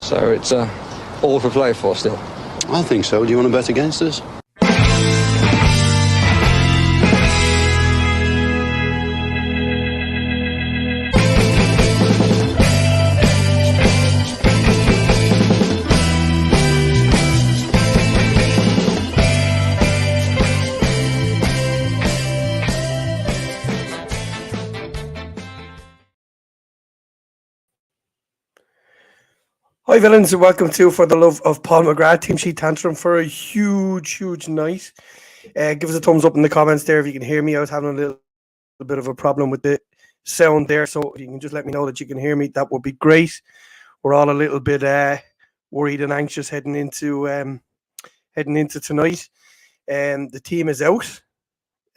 So it's all for play for still. I think so. Do you want to bet against us? Hi villains and welcome to For the Love of Paul McGrath, Team Sheet Tantrum for a huge night. Give us a thumbs up in the comments there if you can hear me. I was having a little bit of a problem with the sound there, so if you can just let me know that you can hear me, that would be great. We're all a little bit worried and anxious heading into tonight. The team is out.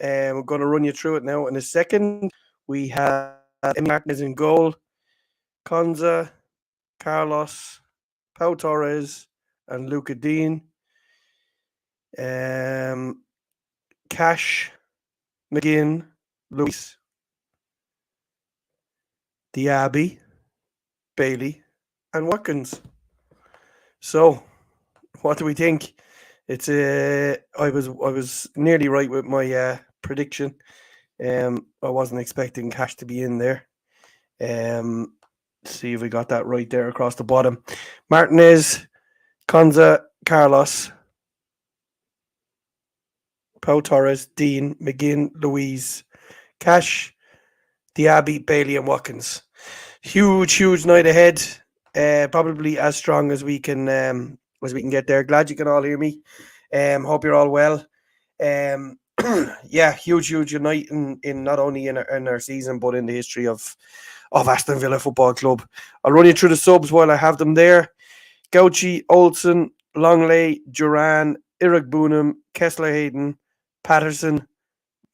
We're going to run you through it now in a second. We have Emi Martinez in goal, Konza, Carlos, Pau Torres, and Luca Dean. Cash, McGinn, Luis, Diaby, Bailey, and Watkins. So, what do we think? It's I was nearly right with my prediction. I wasn't expecting Cash to be in there. See if we got that right there across the bottom. Martinez, Konza, Carlos, Pau Torres, Dean, McGinn, Louise, Cash, Diaby, Bailey, and Watkins. Huge night ahead. Probably as strong as we can get there. Glad you can all hear me. Hope you're all well. Yeah, huge night in not only in our season but in the history of Aston Villa Football Club. I'll run you through the subs while I have them there. Gauchi, Olsen, Longley, Duran, Iragbunam, Kessler-Hayden, Patterson,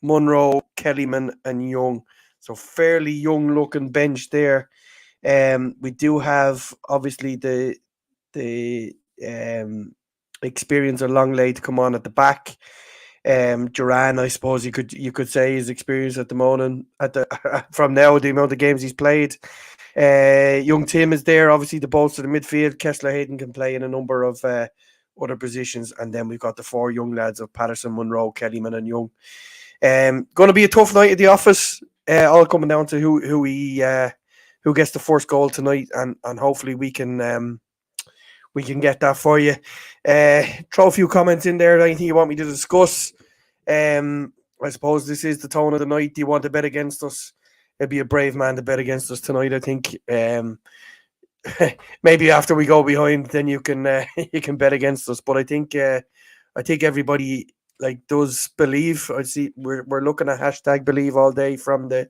Munro, Kellyman, and Young. So fairly young-looking bench there. We do have obviously the experience of Longley to come on at the back. Duran, I suppose you could say his experience at the moment from now, the amount of games he's played. Young Tim is there, obviously the bolster of the midfield. Kessler Hayden can play in a number of other positions, and then we've got the four young lads of Patterson, Munro, Kellyman, and Young. Going to be a tough night at the office. All coming down to who gets the first goal tonight, and hopefully we can get that for you. Throw a few comments in there. Anything you want me to discuss? I suppose this is the tone of the night. Do you want to bet against us? It'd be a brave man to bet against us tonight, I think. Maybe after we go behind, then you can bet against us. But I think everybody does believe. I see we're looking at hashtag believe all day from the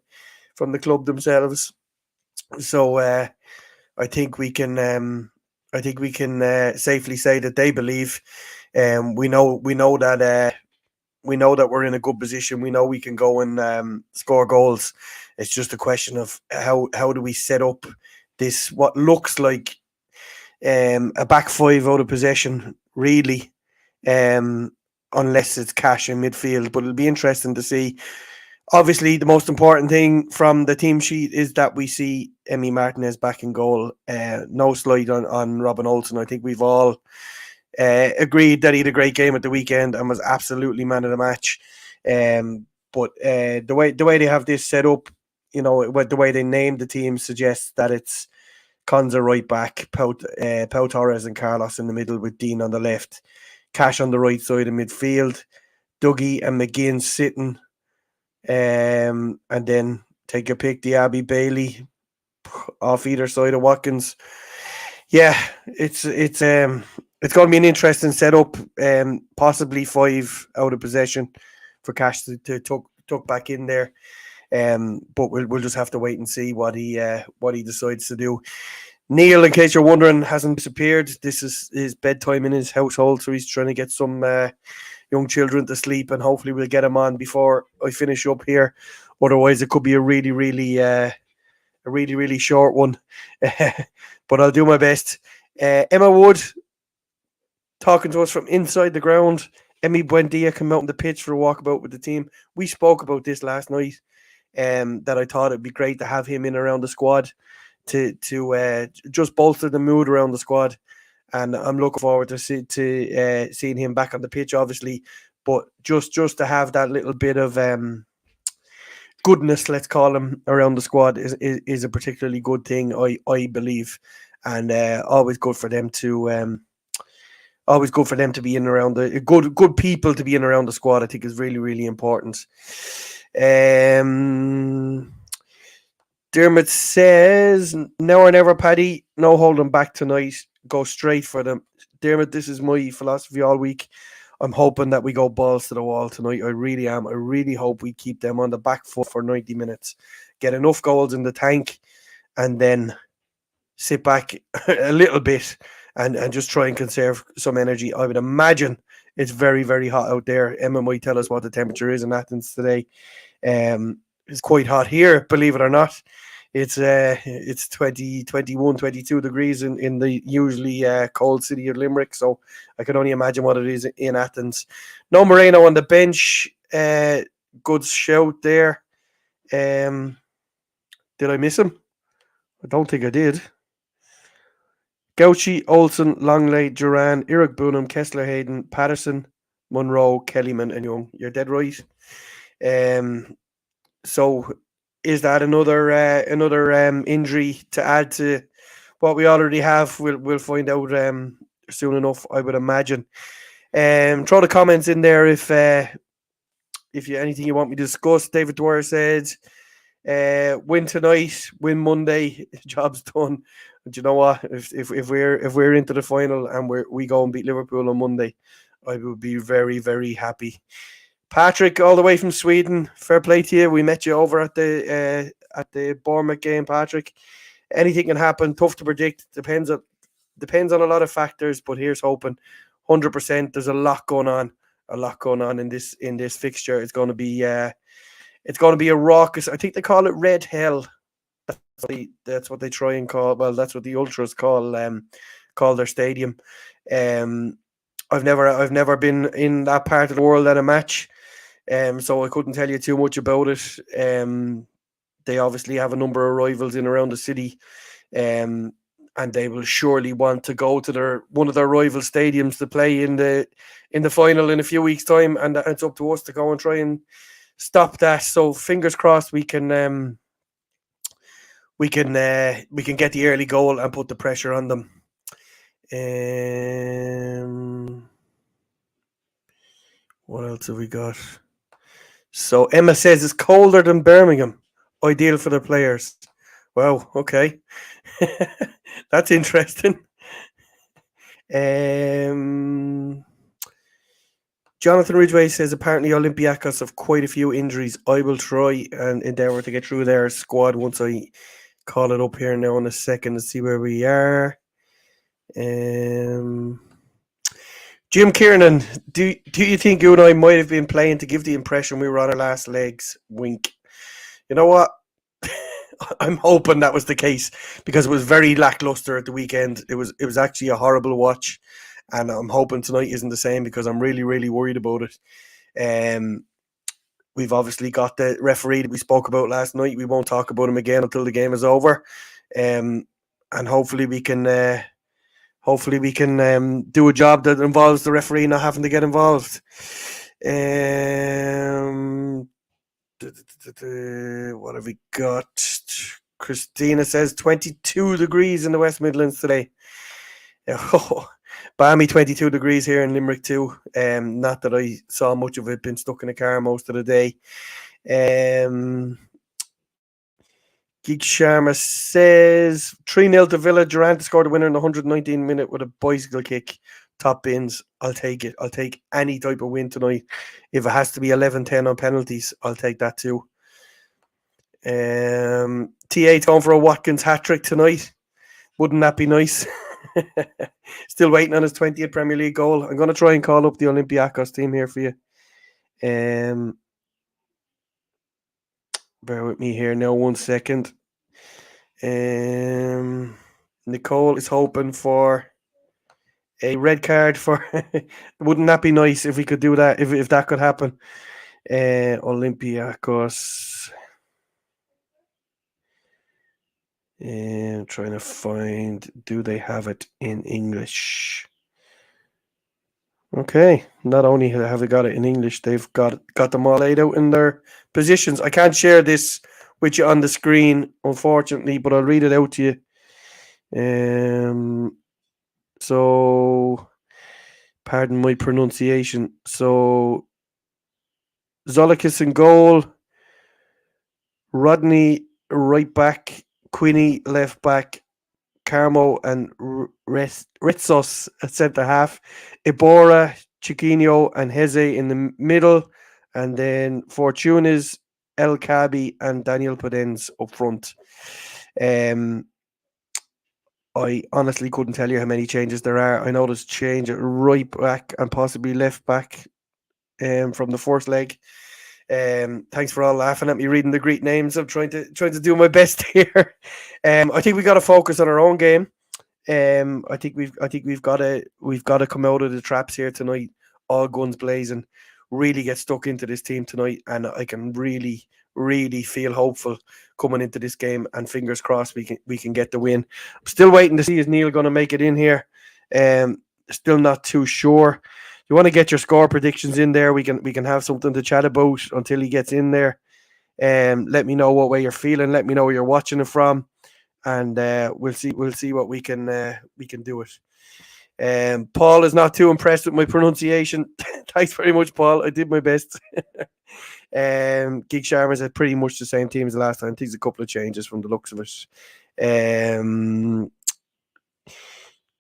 club themselves. So I think we can safely say that they believe. We know that we're in a good position. We know we can go and score goals. It's just a question of how do we set up this, what looks like a back five out of possession, really, unless it's Cash in midfield. But it'll be interesting to see. Obviously, the most important thing from the team sheet is that we see Emi Martinez back in goal. No slight on Robin Olsen. I think we've all agreed that he had a great game at the weekend and was absolutely man of the match. But the way they have this set up, the way they named the team suggests that it's Konza right back, Pau Torres and Carlos in the middle with Dean on the left, Cash on the right side of midfield, Dougie and McGinn sitting. And then take your pick, Diaby, Bailey off either side of Watkins. Yeah, it's going to be an interesting setup. Possibly 5 out of possession for Cash to tuck back in there. But we'll just have to wait and see what he decides to do. Neil, in case you're wondering, hasn't disappeared. This is his bedtime in his household, so he's trying to get some young children to sleep, and hopefully we'll get him on before I finish up here. Otherwise, it could be a really short one. But I'll do my best. Emma Wood talking to us from inside the ground. Emi Buendia came out on the pitch for a walkabout with the team. We spoke about this last night, that I thought it'd be great to have him in around the squad. to just bolster the mood around the squad. And I'm looking forward to seeing him back on the pitch, obviously, but just to have that little bit of goodness, let's call him, around the squad is a particularly good thing, I believe, and always good for them to be in around the good people to be in around the squad. I think is really, really important. Dermot says, now or never, Paddy. No holding back tonight. Go straight for them. Dermot, this is my philosophy all week. I'm hoping that we go balls to the wall tonight. I really am. I really hope we keep them on the back foot for 90 minutes. Get enough goals in the tank and then sit back a little bit and just try and conserve some energy. I would imagine it's very, very hot out there. Emma might tell us what the temperature is in Athens today. It's quite hot here, believe it or not. It's 20, 21, 22 degrees in the usually cold city of Limerick, so I can only imagine what it is in Athens. No Moreno on the bench. Good shout there. Did I miss him? I don't think I did. Gauchi, Olsen, Longley, Duran, Eric Boonham, Kessler, Hayden, Patterson, Monroe, Kellyman, and Young. You're dead right. So is that another injury to add to what we already have? We'll find out soon enough, I would imagine. Throw the comments in there if you anything you want me to discuss. David Dwyer said, win tonight, win Monday, job's done. But you know what? If we're into the final and we go and beat Liverpool on Monday, I would be very, very happy. Patrick, all the way from Sweden, fair play to you. We met you over at the Bournemouth game, Patrick. Anything can happen. Tough to predict. Depends on a lot of factors. But here's hoping. 100%. There's a lot going on. In this fixture. It's going to be a raucous. I think they call it Red Hell. That's what they try and call. Well, that's what the ultras call their stadium. I've never been in that part of the world at a match. So I couldn't tell you too much about it. They obviously have a number of rivals in around the city, and they will surely want to go to one of their rival stadiums to play in the final in a few weeks' time, and it's up to us to go and try and stop that. So fingers crossed we can get the early goal and put the pressure on them. What else have we got? So Emma says it's colder than Birmingham. Ideal for the players. Wow, okay. That's interesting. Jonathan Ridgway says apparently Olympiacos have quite a few injuries. I will try and endeavour to get through their squad once I call it up here now in a second to see where we are. Jim Kiernan, do you think you and I might have been playing to give the impression we were on our last legs? Wink. You know what? I'm hoping that was the case because it was very lackluster at the weekend. It was actually a horrible watch, and I'm hoping tonight isn't the same because I'm really, really worried about it. We've obviously got the referee that we spoke about last night. We won't talk about him again until the game is over, and hopefully we can do a job that involves the referee not having to get involved. What have we got? Christina says 22 degrees in the West Midlands today. Oh, balmy 22 degrees here in Limerick too. Not that I saw much of it, been stuck in a car most of the day. Geek Sharma says 3-0 to Villa. Durant scored a winner in the 119th minute with a bicycle kick. Top bins. I'll take it. I'll take any type of win tonight. If it has to be 11-10 on penalties, I'll take that too. TA going for a Watkins hat-trick tonight. Wouldn't that be nice? Still waiting on his 20th Premier League goal. I'm going to try and call up the Olympiacos team here for you. Bear with me here now 1 second. Nicole is hoping for a red card for wouldn't that be nice if we could do that, if that could happen. Olympiacos. Trying to find, do they have it in English? Okay, not only have they got it in English, they've got them all laid out in their positions. I can't share this with you on the screen, unfortunately, but I'll read it out to you. So, pardon my pronunciation. So, Zolikis in goal, Rodney right back, Quinny left back, Carmo and Ritsos at centre half, Ibora, Chiquinho, and Heze in the middle, and then Fortunes, El Kabi, and Daniel Podens up front. I honestly couldn't tell you how many changes there are. I know there's change at right back and possibly left back from the first leg. Thanks for all laughing at me reading the Greek names. I'm trying to do my best here. I think we got to focus on our own game. I think we've got to come out of the traps here tonight, all guns blazing, really get stuck into this team tonight, and I can really feel hopeful coming into this game, and fingers crossed we can get the win. I'm still waiting to see is Neil going to make it in here. Still not too sure. You want to get your score predictions in there? We can have something to chat about until he gets in there. Let me know what way you're feeling. Let me know where you're watching it from, and we'll see what we can do it. Paul is not too impressed with my pronunciation. Thanks very much, Paul. I did my best. Gig Sharma's had pretty much the same team as the last time. I think there's a couple of changes from the looks of it.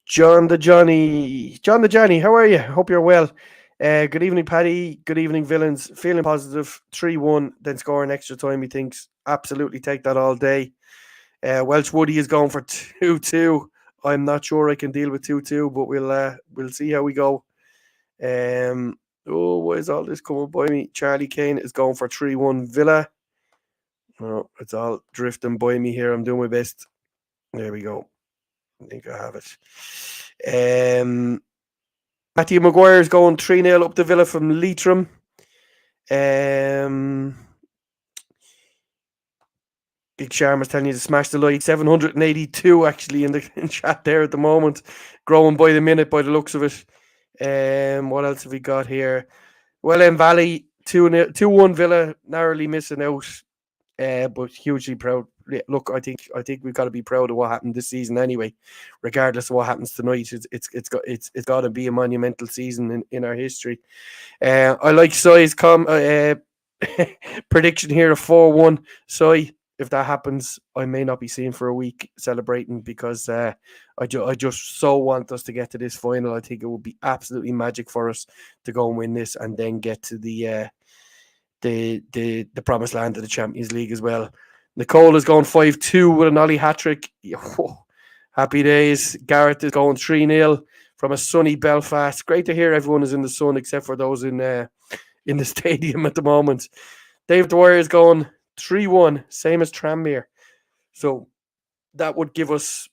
John the Johnny, how are you? Hope you're well. Good evening, Paddy. Good evening, Villains. Feeling positive. 3-1, then scoring extra time, he thinks. Absolutely take that all day. Welsh Woody is going for 2-2. I'm not sure I can deal with 2-2, but we'll see how we go. Why is all this coming by me? Charlie Kane is going for 3-1 Villa. Oh, it's all drifting by me here. I'm doing my best. There we go. I think I have it. Matthew Maguire is going 3-0 up the Villa from Leitrim. Big Sharma's telling you to smash the light. 782 actually in the chat there at the moment. Growing by the minute by the looks of it. What else have we got here? Well, Valley 2-1 Villa, narrowly missing out, but hugely proud. Look, I think we've got to be proud of what happened this season anyway, regardless of what happens tonight. It's got to be a monumental season in our history. I like Sai's prediction here of 4-1. Sai, if that happens, I may not be seen for a week celebrating, because I just so want us to get to this final. I think it would be absolutely magic for us to go and win this, and then get to the promised land of the Champions League as well. Nicole is going 5-2 with an Ollie hat-trick. Happy days. Gareth is going 3-0 from a sunny Belfast. Great to hear everyone is in the sun except for those in the stadium at the moment. David Dwyer is going 3-1, same as Tranmere. So that would give us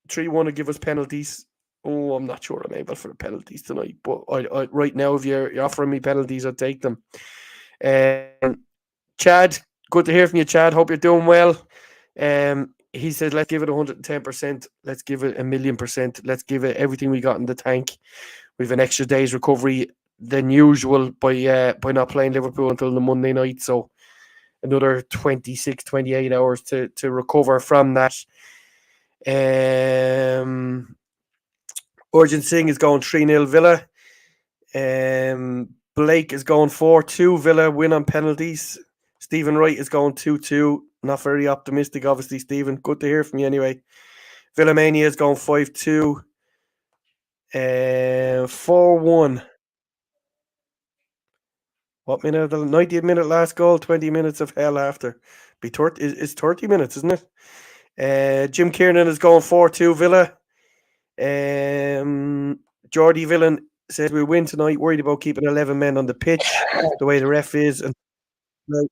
3-1 would give us penalties. Oh, I'm not sure I'm able for the penalties tonight, but I right now, if you're offering me penalties, I'll take them. Chad, good to hear from you, Chad. Hope you're doing well. He said, let's give it 110%. Let's give it 1,000,000%. Let's give it everything we got in the tank. We've an extra day's recovery than usual by not playing Liverpool until the Monday night. So another 26, 28 hours to recover from that. Urgent Singh is going 3-0 Villa. Blake is going 4-2 Villa, win on penalties. Stephen Wright is going 2-2. Not very optimistic, obviously, Stephen. Good to hear from you anyway. Villa Mania is going 5-2. 4-1. What minute? The 90th minute last goal, 20 minutes of hell after. It's 30 minutes, isn't it? Jim Kiernan is going 4-2 Villa. Geordie Villain says we win tonight, worried about keeping 11 men on the pitch the way the ref is. And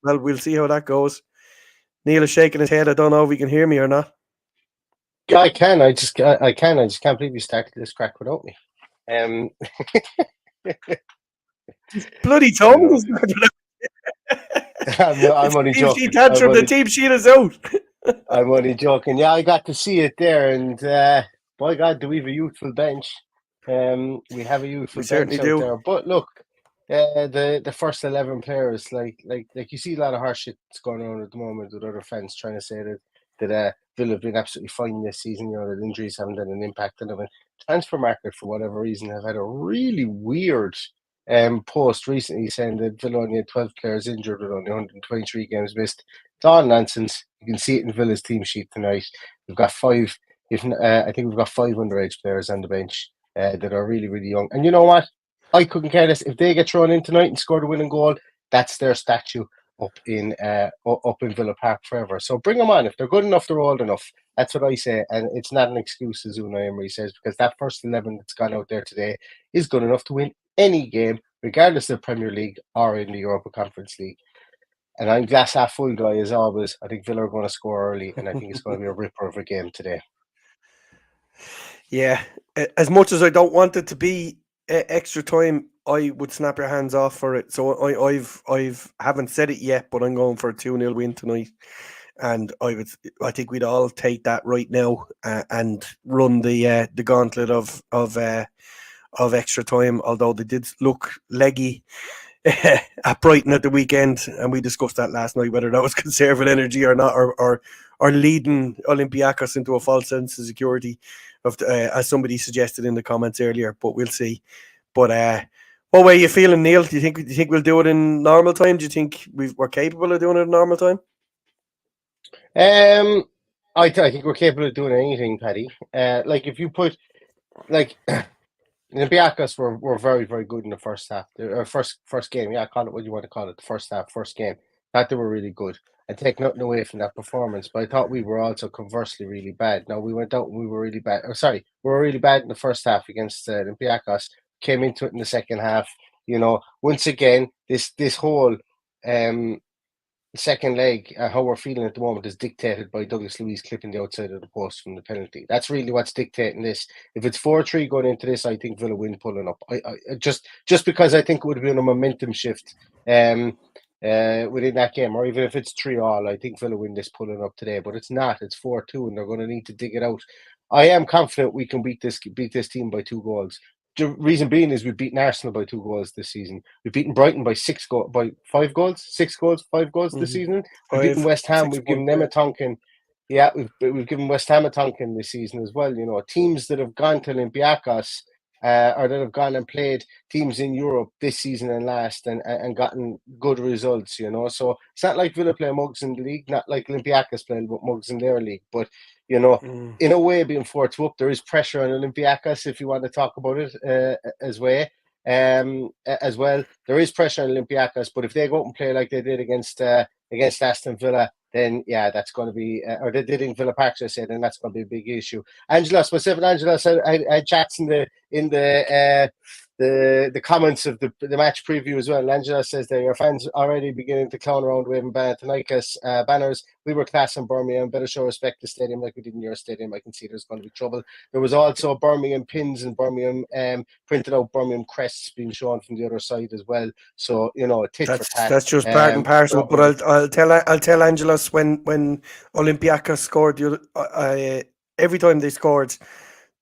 well, we'll see how that goes. Neil is shaking his head. I don't know if he can hear me or not. Yeah, I can. I just can't believe you started this crack without me. Bloody tongue. I'm only joking. Tantrum, the team sheet is out. I'm only joking. Yeah, I got to see it there, and by God, do we have a youthful bench? We have a We youthful certainly bench out do. there. But look, the first 11 players, like you see a lot of harsh shit that's going on at the moment with other fans trying to say that Villa have been absolutely fine this season. You know that injuries haven't had an impact on them. And transfer market, for whatever reason, have had a really weird post recently saying that Villa only had 12 players injured with only 123 games missed. It's all nonsense. You can see it in Villa's team sheet tonight. We've got five. I think we've got 5 underage players on the bench that are really, really young. And you know what? I couldn't care less if they get thrown in tonight and score the winning goal. That's their statue up in Villa Park forever. So bring them on. If they're good enough, they're old enough. That's what I say, and it's not an excuse, as Unai Emery says, because that first 11 that's gone out there today is good enough to win any game, regardless of the Premier League or in the Europa Conference League. And I'm glass half full guy as always. I think Villa are going to score early, and I think it's going to be a ripper of a game today. Yeah, as much as I don't want it to be extra time, I would snap your hands off for it. So I've haven't said it yet, but I'm going for a 2-0 win tonight, and I think we'd all take that right now and run the gauntlet of extra time. Although they did look leggy at Brighton at the weekend, and we discussed that last night, whether that was conserving energy or not, or leading Olympiacos into a false sense of security, as somebody suggested in the comments earlier. But we'll see. But what way are you feeling, Neil? Do you think we'll do it in normal time? Do you think we're capable of doing it in normal time? I think we're capable of doing anything, Paddy. Like if you put like. Olympiacos were very, very good in the first half. First game, yeah, call it what you want to call it. The first half, first game. Thought they were really good. I take nothing away from that performance, but I thought we were also conversely really bad. Now we went out and we were really bad. We were really bad in the first half against Olympiacos. Came into it in the second half. You know, once again, this whole second leg, how we're feeling at the moment, is dictated by Douglas Luiz clipping the outside of the post from the penalty. That's really what's dictating this. If it's 4-3 going into this, I think Villa win pulling up. I just because I think it would have been a momentum shift within that game, or even if it's 3-3, I think Villa win this pulling up today. But it's not. It's 4-2, and they're going to need to dig it out. I am confident we can beat this team by 2 goals. The reason being is we've beaten Arsenal by 2 goals this season. We've beaten Brighton by 5 goals, 6 goals, 5 goals this season. We've beaten West Ham. We've given them a tonkin. Yeah, we've given West Ham a tonkin this season as well. You know, teams that have gone to Olympiacos or that have gone and played teams in Europe this season and last and gotten good results. You know, so it's not like Villa play mugs in the league, not like Olympiacos play mugs in their league, but you know, in a way, being 4-2 up, there is pressure on Olympiacos, if you want to talk about it as well. There is pressure on Olympiacos, but if they go out and play like they did against Aston Villa, then yeah, that's going to be, or they did in Villa Park, I said, then that's going to be a big issue. Angela said, I chats in the comments of the match preview as well. Angela says that your fans already beginning to clown around waving Panathinaikos banners. We were class in Birmingham. Better show respect to stadium like we did in your stadium. I can see there's going to be trouble. There was also Birmingham pins and Birmingham printed out Birmingham crests being shown from the other side as well. So you know, tit for tat. That's just part and parcel. But I'll tell Angelos when Olympiacos scored every time they scored,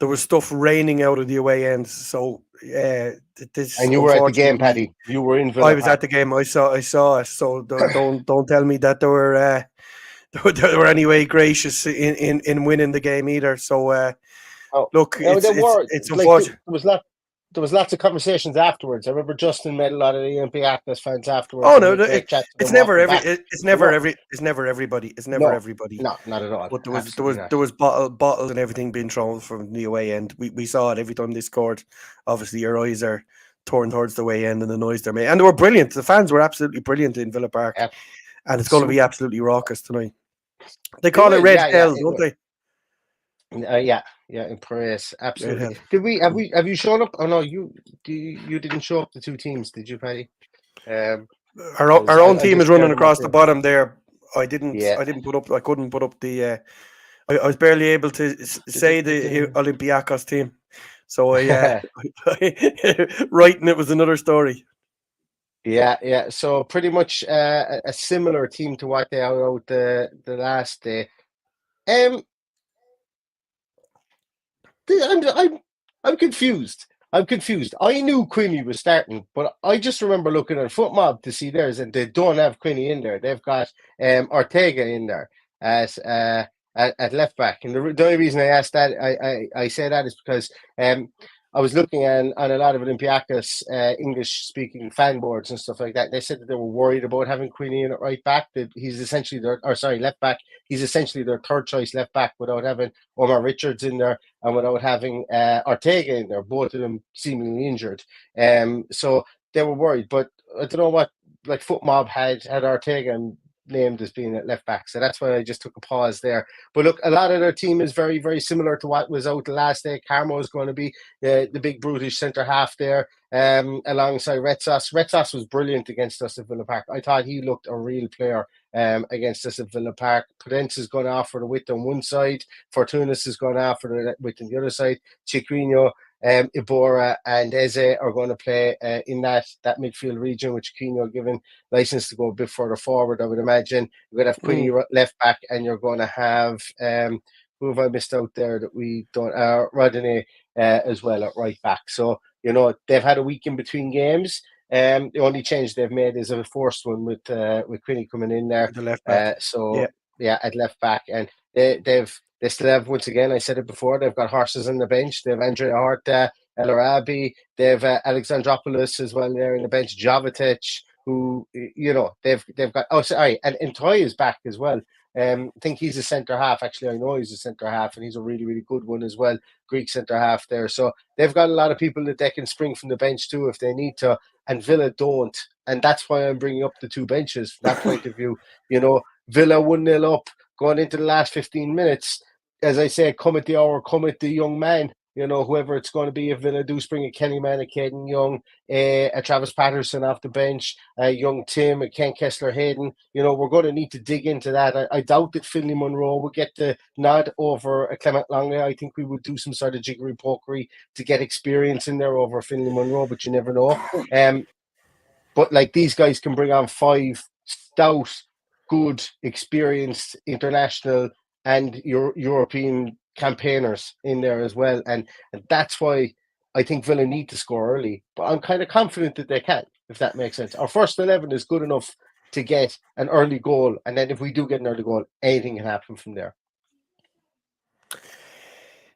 there was stuff raining out of the away end. So this. And you were at the game, Paddy. You were in Villa I was at the game. I saw it. So don't tell me that they were anyway gracious in winning the game either. So look, it's unfortunate. There was lots of conversations afterwards. I remember Justin met a lot of the Olympiacos fans afterwards. Oh no, it's never everybody. It's never everybody. No, not at all. But there was bottles and everything being thrown from the away end. We saw it every time they scored. Obviously, your eyes are turned towards the away end and the noise they're making. And they were brilliant. The fans were absolutely brilliant in Villa Park, and it's going to be absolutely raucous tonight. They call it Red Hell, don't they? Yeah, in Paris, absolutely. Have you shown up? Oh no, you didn't show up. The 2 teams, did you, Paddy? Our own team is running across the bottom there. I didn't put up. I couldn't put up the. I was barely able to say the Olympiacos team. So writing it was another story. Yeah. So pretty much a similar team to what they are out the last day. Um, I'm confused. I'm confused. I knew Quinny was starting, but I just remember looking at Foot Mob to see theirs, and they don't have Quinny in there. They've got Ortega in there as at left back. And the only reason I asked that, I say that is because I was looking on a lot of Olympiacos English speaking fan boards and stuff like that. They said that they were worried about having Queenie in at right back. That he's essentially left back. He's essentially their third choice left back without having Omar Richards in there and without having Ortega in there. Both of them seemingly injured. So they were worried. But I don't know what like Foot Mob had Ortega named as being at left back. So that's why I just took a pause there. But look, a lot of their team is very, very similar to what was out the last day. Carmo is going to be the big brutish centre half there alongside Retsos. Retsos was brilliant against us at Villa Park. I thought he looked a real player against us at Villa Park. Prudence is going after the width on one side. Fortunas is going after the width on the other side. Chiquinho, Ibora and Eze are going to play in that midfield region, which Chiquinho given license to go a bit further forward, I would imagine. You're going to have Quinny left back, and you're going to have who have I missed out there that we don't Rodney as well at right back. So they've had a week in between games. The only change they've made is a forced one with Quinny coming in there. The left back. At left back, and they still have, once again, I said it before, they've got horses on the bench. They have Andrea Horta, El Arabi, they have Alexandropoulos as well there in the bench, Jovetic, who, they've got, and Toy is back as well. I think he's a centre half. Actually, I know he's a centre half, and he's a really, really good one as well. Greek centre half there. So they've got a lot of people that they can spring from the bench too if they need to, and Villa don't. And that's why I'm bringing up the two benches from that point of view. Villa 1-0 up going into the last 15 minutes. As I say, come at the hour, come at the young man. Whoever it's going to be, if Villa do spring a Kenny Man, a Caden Young, a Travis Patterson off the bench, a young Tim, a Ken Kessler-Hayden, we're going to need to dig into that. I doubt that Finlay Munro will get the nod over a Clement Longley. I think we would do some sort of jiggery-pokery to get experience in there over Finlay Munro, but you never know. But these guys can bring on 5 stout, good, experienced international and European campaigners in there as well, and that's why I think Villa need to score early. But I'm kind of confident that they can, if that makes sense. Our first 11 is good enough to get an early goal, and then if we do get an early goal, anything can happen from there.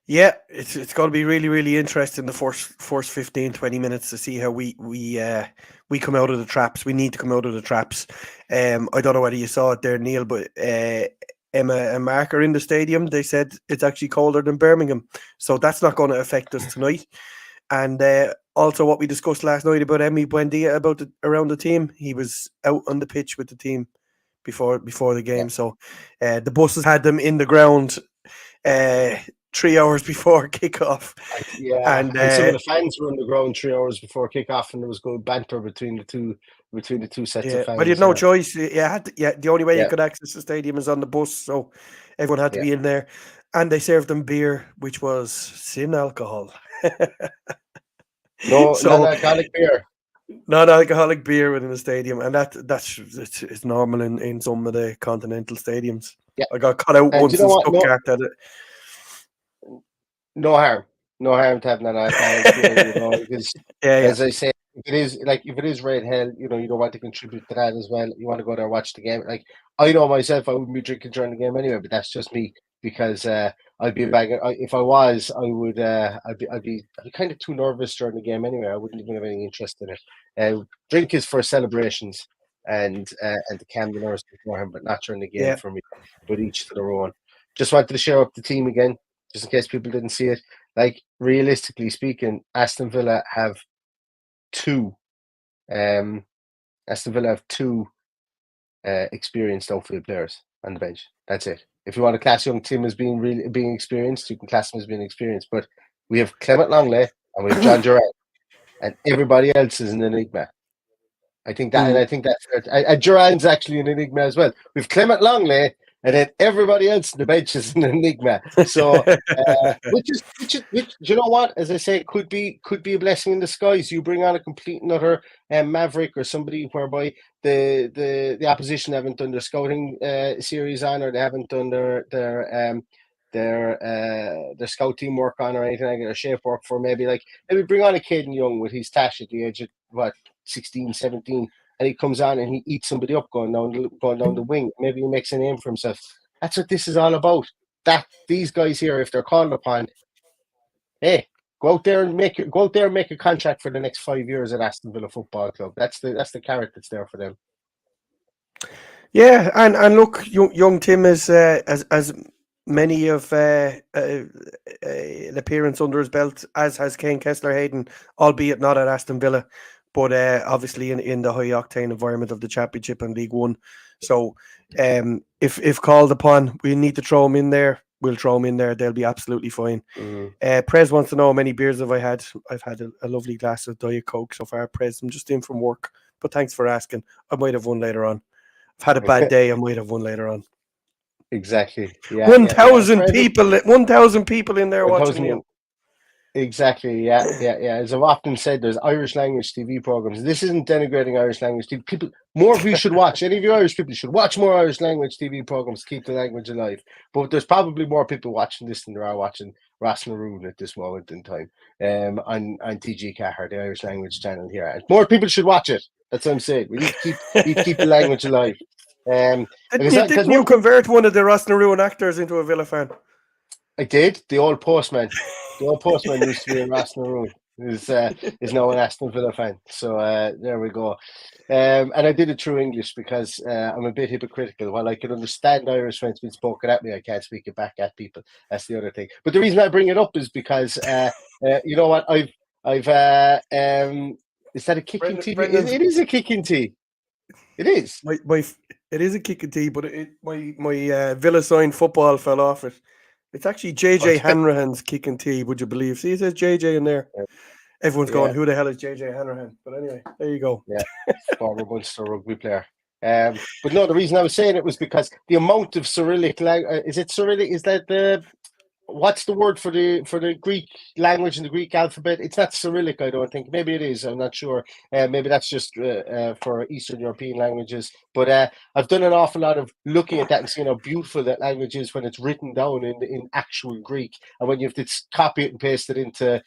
Yeah, it's going to be really, really interesting the first 15, 20 minutes to see how we come out of the traps. We need to come out of the traps. I don't know whether you saw it there, Neil, but Emma and Mark are in the stadium. They said it's actually colder than Birmingham, so that's not going to affect us tonight. And also what we discussed last night about Emi Buendia around the team. He was out on the pitch with the team before the game. Yeah. So the buses had them in the ground 3 hours before kickoff. Yeah, and some of the fans were on the ground 3 hours before kickoff, and there was good banter between the two sets of fans. But you had no choice. The only way you could access the stadium is on the bus, so everyone had to be in there. And they served them beer, which was sin alcohol. Non-alcoholic beer. Non-alcoholic beer within the stadium, and it's normal in some of the continental stadiums. Yeah. I got cut out once in Stuttgart at it. No harm to having that alcohol, because as I say, if it is red hell, you don't want to contribute to that as well. You want to go there, watch the game. I know myself, I wouldn't be drinking during the game anyway, but that's just me, because I'd be if I was, I would. I'd be kind of too nervous during the game anyway. I wouldn't even have any interest in it. Drink is for celebrations and to calm the nerves beforehand, but not during the game for me. But each to their own. Just wanted to share up the team again, just in case people didn't see it. Realistically speaking, Aston Villa have two experienced outfield players on the bench. That's it. If you want to class young Tim as being experienced, you can class him as being experienced. But we have Clement Longley and we have John Durant, and everybody else is an enigma. I think that, and I think that's fair. Durant's actually an enigma as well. We've Clement Longley, and then everybody else on the bench is an enigma. So, which you know what? As I say, could be a blessing in disguise. You bring on a complete another maverick or somebody whereby the opposition haven't done their scouting series on, or they haven't done their scout team work on, or anything like that, or shape work for. Maybe bring on a Caden Young with his tash at the age of 16, 17, and he comes on and he eats somebody up going down the wing. Maybe he makes a name for himself. That's what this is all about. That these guys here, if they're called upon, hey, go out there and make a contract for the next 5 years at Aston Villa Football Club. That's the carrot that's there for them. Yeah, and look, young Tim is as many of an appearance under his belt as has Kane Kessler-Hayden, albeit not at Aston Villa, but obviously in the high octane environment of the Championship and League One. So if called upon, we need to throw him in there. We'll throw them in there. They'll be absolutely fine. Prez wants to know how many beers have I had. I've had a lovely glass of Diet Coke so far, Prez. I'm just in from work, but thanks for asking. I might have one later on. I've had a bad day. I might have one later on. Exactly. Yeah. 1,000 people. 1,000 people in there watching you. Exactly. Yeah. As I've often said, there's Irish language TV programs. This isn't denigrating Irish language TV. People, more of you should watch. Any of you Irish people should watch more Irish language TV programs to keep the language alive. But there's probably more people watching this than there are watching Ross Maroon at this moment in time. On TG Cahar, the Irish language channel here. And more people should watch it. That's what I'm saying. We need to keep the language alive. Didn't you convert one of the Ross Maroon actors into a Villa fan? I did. The old postman. The old postman used to be in Ross Maroon. Is now an Aston Villa fan. So there we go. And I did it through English because I'm a bit hypocritical. While I can understand Irish when it's been spoken at me, I can't speak it back at people. That's the other thing. But the reason I bring it up is because you know what? I've is that a kicking tea? It is a kicking tea. It is. It is a kicking tea, but my Villa signed football fell off it. It's actually JJ Hanrahan's kicking tea, would you believe? See, it says JJ in there. Yeah. Everyone's going, who the hell is JJ Hanrahan? But anyway, there you go. Yeah, former Munster rugby player. But no, the reason I was saying it was because the amount of Cyrillic language, is it Cyrillic? Is that what's the word for the Greek language and the Greek alphabet? It's not Cyrillic, I don't think. Maybe it is. I'm not sure. Maybe that's just for Eastern European languages. But I've done an awful lot of looking at that and seeing how beautiful that language is when it's written down in actual Greek, and when you have to copy it and paste it into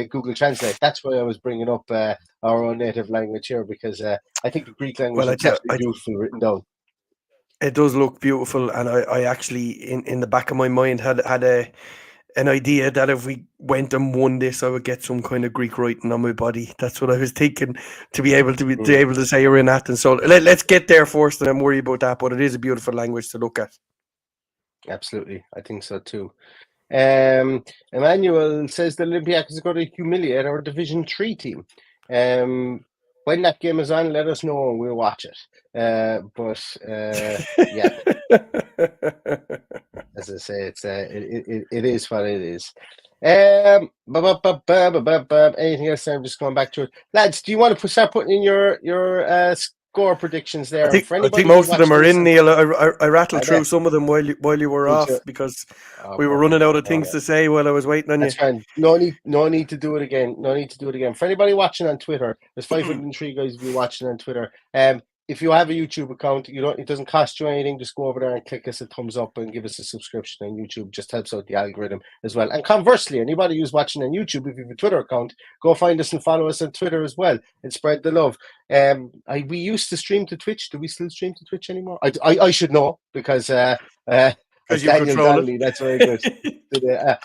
Google Translate. That's why I was bringing up our own native language here, because I think the Greek language is actually beautiful written down. It does look beautiful, and I actually, in the back of my mind, had an idea that if we went and won this, I would get some kind of Greek writing on my body. That's what I was thinking, to be able to say you're in Athens. So let's get there first, and I'm worried about that. But it is a beautiful language to look at. Absolutely, I think so too. Emmanuel says the Olympiacos is going to humiliate our Division 3 team. When that game is on, let us know and we'll watch it. Yeah, as I say, it is what it is. Anything else? I'm just going back to it, lads. Do you want to start putting in your score predictions there? I think most of them are in, Neil. I rattled through some of them while you were off because we were running out of things to say while I was waiting on you. Fine. No need to do it again. No need to do it again. For anybody watching on Twitter, there's 503 guys of you watching on Twitter. If you have a YouTube account, it doesn't cost you anything. Just go over there and click us a thumbs up and give us a subscription on YouTube. Just helps out the algorithm as well. And conversely, anybody who's watching on YouTube, if you have a Twitter account, go find us and follow us on Twitter as well and spread the love. We used to stream to Twitch. Do we still stream to Twitch anymore? I should know because Daniel Donnelly, that's very good.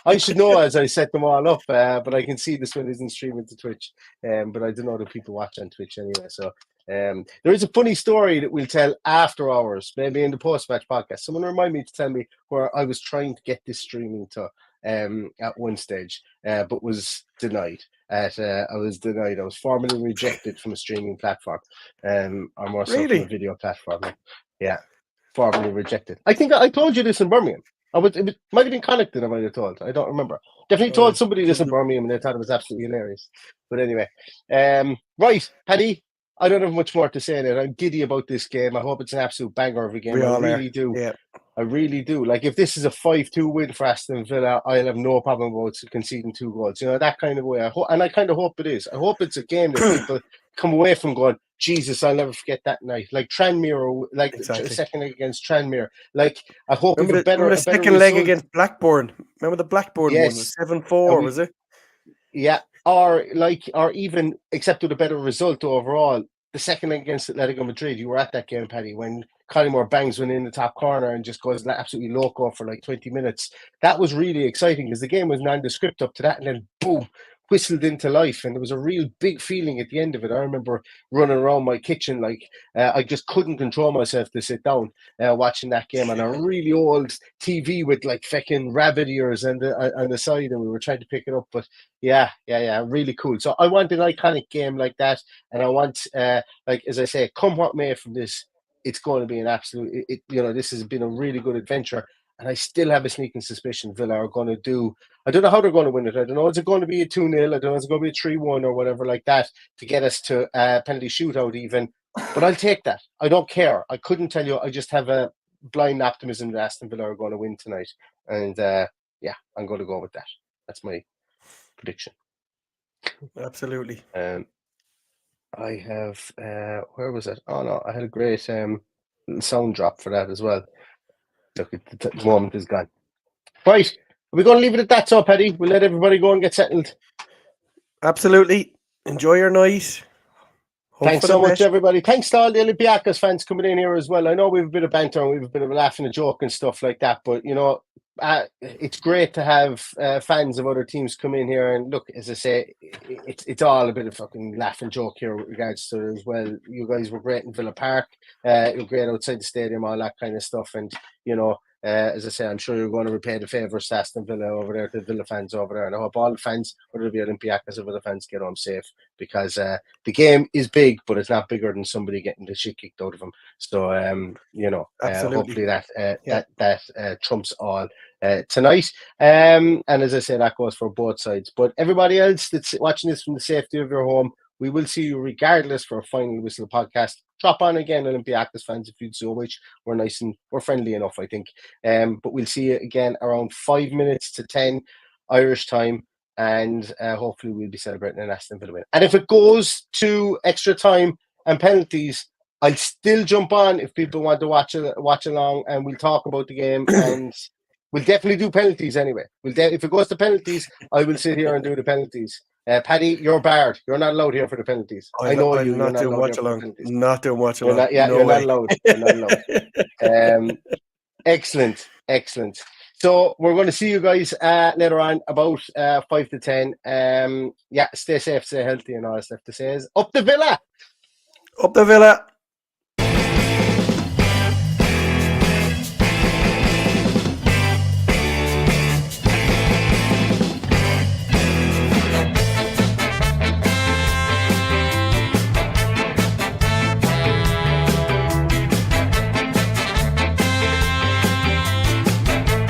I should know as I set them all up, but I can see this one isn't streaming to Twitch. But I don't know that people watch on Twitch anyway. So there is a funny story that we'll tell after hours, maybe in the post-match podcast. Someone remind me to tell me where I was trying to get this streaming to at one stage, but was denied. I was denied. I was formally rejected from a streaming platform, or more so from a video platform. Yeah. Formally rejected. I think I told you this in Birmingham. It might have been connected. I might have told. I don't remember. Definitely told somebody this in Birmingham, and they thought it was absolutely hilarious. But anyway, right, Paddy. I don't have much more to say in it. I'm giddy about this game. I hope it's an absolute banger of a game. I really do. Yeah. I really do. Like, if this is a 5-2 win for Aston Villa, I'll have no problem about conceding 2 goals. You know, that kind of way. And I kind of hope it is. I hope it's a game that people come away from going, Jesus, I'll never forget that night. Like Tranmere, like the second leg against Tranmere. Like, I hope remember a better second leg against Blackburn. Remember the Blackburn one was 7-4, was it? Yeah, or even except with a better result overall. The second leg against Atletico Madrid, you were at that game, Paddy, when Collymore bangs one in the top corner and just goes absolutely loco for like 20 minutes. That was really exciting because the game was nondescript up to that, and then boom, whistled into life, and there was a real big feeling at the end of it. I remember running around my kitchen like I just couldn't control myself to sit down watching that game on a really old TV with like fucking rabbit ears on the side, and we were trying to pick it up. But yeah, really cool. So I want an iconic game like that, and I want like, as I say, come what may from this, it's going to be an absolute. This has been a really good adventure. And I still have a sneaking suspicion Villa are going to do. I don't know how they're going to win it. I don't know. Is it going to be a 2-0? I don't know. Is it going to be a 3-1 or whatever like that to get us to penalty shootout even? But I'll take that. I don't care. I couldn't tell you. I just have a blind optimism that Aston Villa are going to win tonight. And I'm going to go with that. That's my prediction. Absolutely. I have, where was it? Oh no, I had a great little sound drop for that as well. Look, the moment is gone. Right, are we going to leave it at that, so Paddy? We'll let everybody go and get settled. Absolutely. Enjoy your night. Thanks so much, everybody. Thanks to all the Olympiacos fans coming in here as well. I know we have a bit of banter and we have a bit of a laugh and a joke and stuff like that, but you know, it's great to have fans of other teams come in here. And look, as I say, it's all a bit of fucking laugh and joke here with regards to it as well. You guys were great in Villa Park. You were great outside the stadium, all that kind of stuff. And, you know, as I say, I'm sure you're going to repay the favours to Aston Villa over there, to the Villa fans over there. And I hope all the fans, whether it be Olympiacos or Villa fans, get home safe, because the game is big, but it's not bigger than somebody getting the shit kicked out of them. So, hopefully that trumps all tonight. And as I say, that goes for both sides. But everybody else that's watching this from the safety of your home, we will see you regardless for a Final Whistle podcast. Drop on again, Olympiacos fans, if you'd so wish. We're friendly enough, I think. But we'll see you again around 5 minutes to 10 Irish time, and hopefully we'll be celebrating an Aston Villa win. And if it goes to extra time and penalties, I'll still jump on if people want to watch along, and we'll talk about the game. And we'll definitely do penalties anyway. If it goes to penalties, I will sit here and do the penalties. Paddy, you're barred. You're not allowed here for the penalties. I know you're not doing watch along. Not doing watch along. You're not allowed. You're not allowed. Excellent. So we're going to see you guys later on about 5 to 10. Stay safe, stay healthy, and all that stuff to say is up the Villa. Up the Villa.